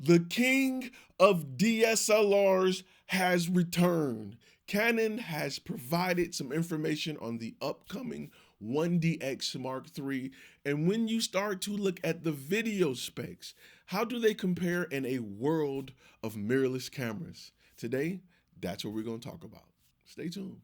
The king of DSLRs has returned. Canon has provided some information on the upcoming 1DX Mark III. And when you start to look at the video specs, how do they compare in a world of mirrorless cameras? Today, that's what we're going to talk about. Stay tuned.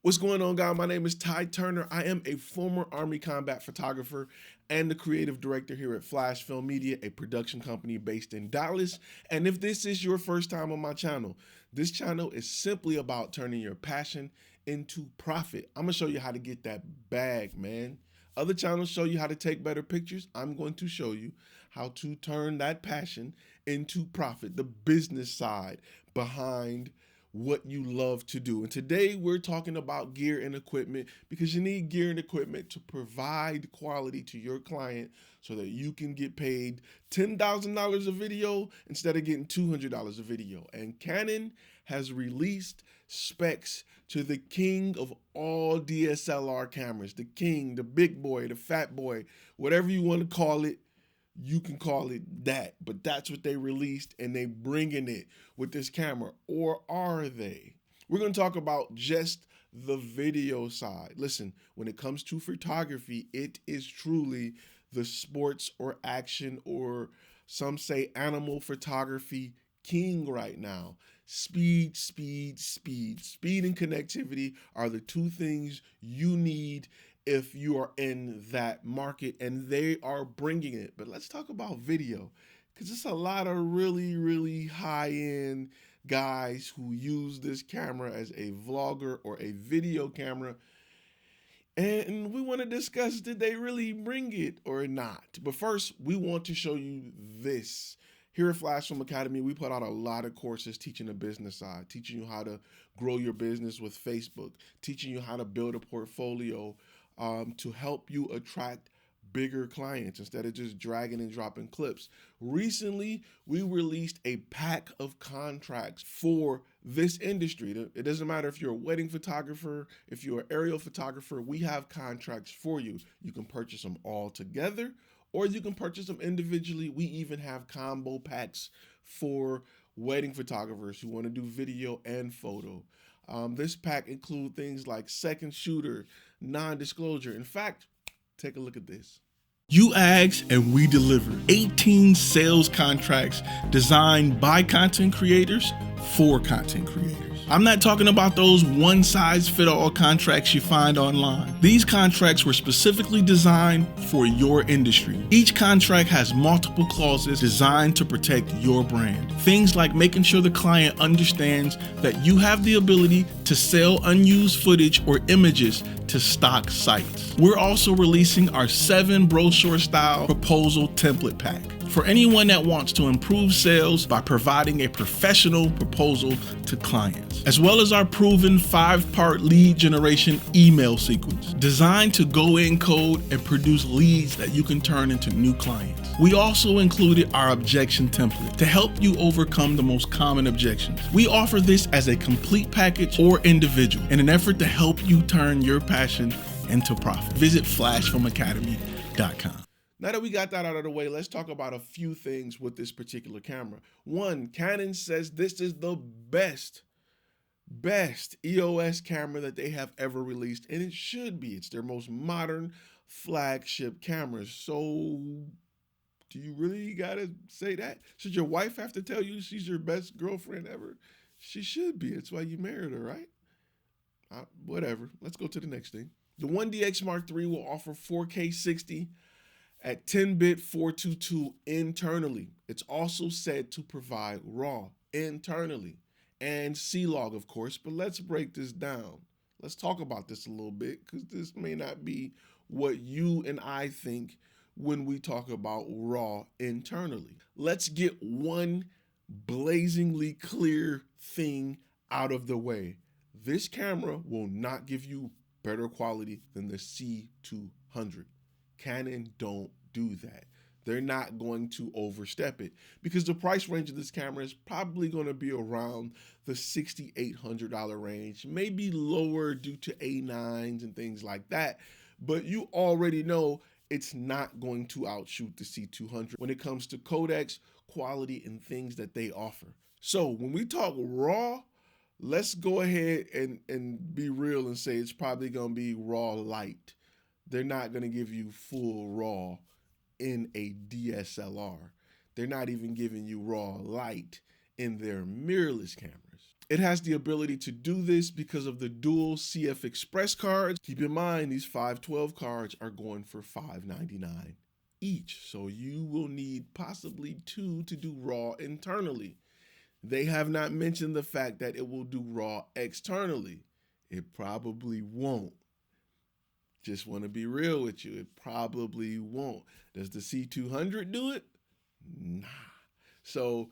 What's going on, guys? My name is Ty Turner. I am a former Army combat photographer and the creative director here at Flash Film Media, a production company based in Dallas. And if this is your first time on my channel, this channel is simply about turning your passion into profit. I'm gonna show you how to get that bag, man. Other channels show you how to take better pictures. I'm going to show you how to turn that passion into profit, the business side behind what you love to do. And today we're talking about gear and equipment, because you need gear and equipment to provide quality to your client so that you can get paid $10,000 a video instead of getting $200 a video. And Canon has released specs to the king of all DSLR cameras, the king, the big boy, the fat boy, whatever you want to call it. You can call it that, but that's what they released, and they bringing it with this camera. Or are they? We're going to talk about just the video side. Listen, when it comes to photography, it is truly the sports or action, or some say animal photography king right now. Speed, speed, speed. Speed and connectivity are the two things you need if you are in that market, and they are bringing it. But let's talk about video, because it's a lot of really high-end guys who use this camera as a vlogger or a video camera, and we want to discuss, did they really bring it or not? But first, we want to show you this. Here at Flash Film Academy, we put out a lot of courses teaching the business side, teaching you how to grow your business with Facebook, teaching you how to build a portfolio to help you attract bigger clients instead of just dragging and dropping clips. Recently, we released a pack of contracts for this industry. It doesn't matter if you're a wedding photographer, if you're an aerial photographer, we have contracts for you. You can purchase them all together, or you can purchase them individually. We even have combo packs for wedding photographers who want to do video and photo. This pack includes things like second shooter, non-disclosure. In fact, take a look at this. You asked and we delivered 18 sales contracts designed by content creators for content creators. I'm not talking about those one-size-fit-all contracts you find online. These contracts were specifically designed for your industry. Each contract has multiple clauses designed to protect your brand. Things like making sure the client understands that you have the ability to sell unused footage or images to stock sites. We're also releasing our 7 brochure-style proposal template pack for anyone that wants to improve sales by providing a professional proposal to clients, as well as our proven 5-part lead generation email sequence designed to go in code and produce leads that you can turn into new clients. We also included our objection template to help you overcome the most common objections. We offer this as a complete package or individual in an effort to help you turn your passion into profit. Visit flashfilmacademy.com. Now that we got that out of the way, let's talk about a few things with this particular camera. One, Canon says this is the best EOS camera that they have ever released, and it should be. It's their most modern flagship camera. So do you really gotta say that? Should your wife have to tell you she's your best girlfriend ever? She should be. It's why you married her, right? Whatever. Let's go to the next thing. The 1DX Mark III will offer 4K 60 at 10-bit 422 internally. It's also said to provide RAW internally and C-Log, of course, but let's break this down. Let's talk about this a little bit, because this may not be what you and I think when we talk about RAW internally. Let's get one blazingly clear thing out of the way. This camera will not give you better quality than the C200. Canon don't do that. They're not going to overstep it because the price range of this camera is probably going to be around the $6,800 range, maybe lower due to A9s and things like that. But you already know it's not going to outshoot the C200 when it comes to codecs, quality, and things that they offer. So when we talk raw, let's go ahead and be real and say it's probably going to be raw light. They're not going to give you full raw in a DSLR. They're not even giving you raw light in their mirrorless cameras. It has the ability to do this because of the dual CF Express cards. Keep in mind, these 512 cards are going for $599 each. So you will need possibly two to do raw internally. They have not mentioned the fact that it will do raw externally. It probably won't. Just want to be real with you. It probably won't. Does the C200 do it? Nah. So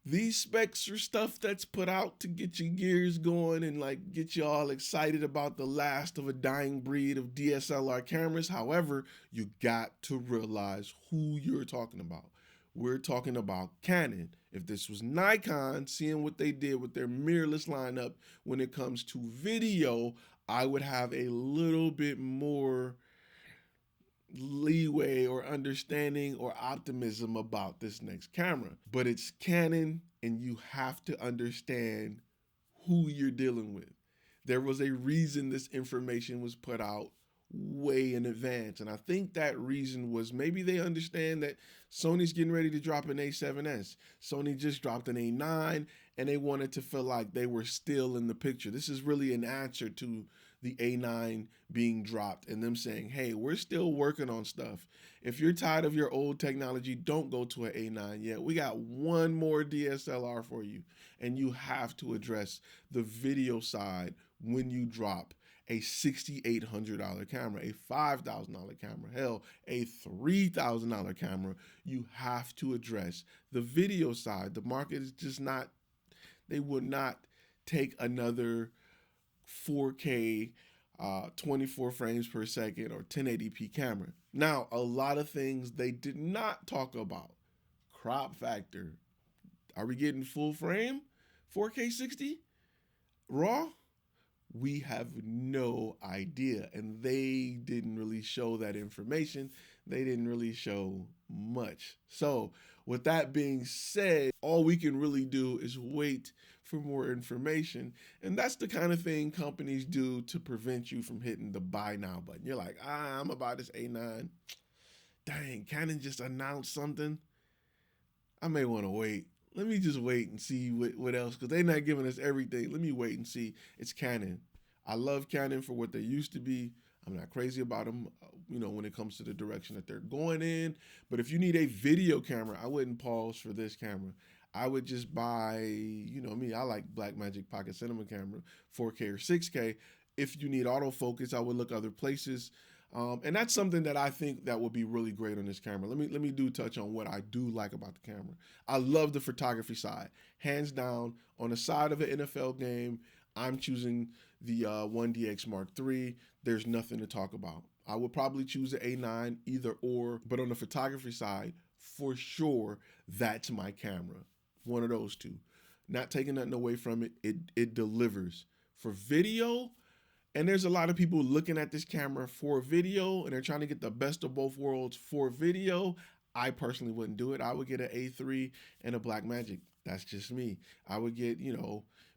these specs are stuff that's put out to get your gears going and like get you all excited about the last of a dying breed of DSLR cameras. However, you got to realize who you're talking about. We're talking about Canon. If this was Nikon, seeing what they did with their mirrorless lineup when it comes to video, I would have a little bit more leeway or understanding or optimism about this next camera. But it's Canon, and you have to understand who you're dealing with. There was a reason this information was put out way in advance, and I think that reason was maybe they understand that Sony's getting ready to drop an A7S. Sony just dropped an A9, and they wanted to feel like they were still in the picture. This is really an answer to the A9 being dropped and them saying, hey, we're still working on stuff. If you're tired of your old technology, don't go to an A9 yet. We got one more DSLR for you, and you have to address the video side when you drop a $6,800 camera, a $5,000 camera, hell, a $3,000 camera. You have to address the video side. The market is just not, they would not take another 4K 24 frames per second or 1080p camera. Now, a lot of things they did not talk about. Crop factor. Are we getting full frame 4K 60 raw? We have no idea, and they didn't really show that information. They didn't really show much. So with that being said, all we can really do is wait for more information. And that's the kind of thing companies do to prevent you from hitting the buy now button. You're like, I'm gonna buy this A9. Dang, Canon just announced something. I may want to wait. Let me just wait and see what else, because they're not giving us everything. Let me wait and see. It's Canon. I love Canon for what they used to be. I'm not crazy about them, when it comes to the direction that they're going in. But if you need a video camera, I wouldn't pause for this camera. I would just buy, me, I like Blackmagic Pocket Cinema camera, 4K or 6K. If you need autofocus, I would look other places. And that's something that I think that would be really great on this camera. Let me do touch on what I do like about the camera. I love the photography side. Hands down, on the side of an NFL game, I'm choosing the 1DX Mark III. There's nothing to talk about. I would probably choose the A9, either or, but on the photography side, for sure, that's my camera. One of those two. Not taking nothing away from it. It delivers. For video, and there's a lot of people looking at this camera for video, and they're trying to get the best of both worlds for video. I personally wouldn't do it. I would get an A3 and a Blackmagic. That's just me. I would get,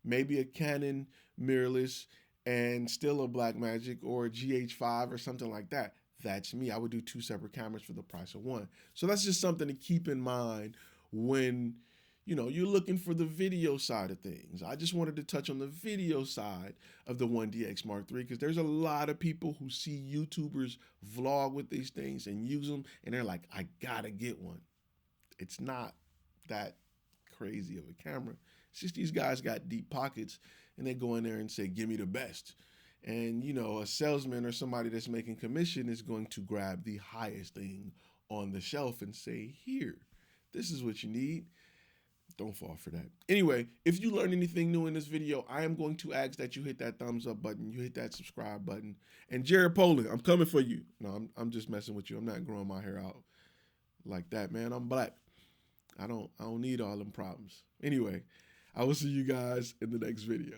maybe a Canon mirrorless and still a Blackmagic, or a GH5 or something like that. That's me. I would do two separate cameras for the price of one. So that's just something to keep in mind when you're looking for the video side of things. I just wanted to touch on the video side of the 1DX Mark III, because there's a lot of people who see YouTubers vlog with these things and use them, and they're like, I gotta get one. It's not that crazy of a camera. It's just these guys got deep pockets, and they go in there and say, give me the best. And, a salesman or somebody that's making commission is going to grab the highest thing on the shelf and say, here, this is what you need. Don't fall for that. Anyway, if you learned anything new in this video, I am going to ask that you hit that thumbs up button, you hit that subscribe button. And Jared Poland, I'm coming for you. No, I'm just messing with you. I'm not growing my hair out like that, man. I'm black. I don't need all them problems. Anyway, I will see you guys in the next video.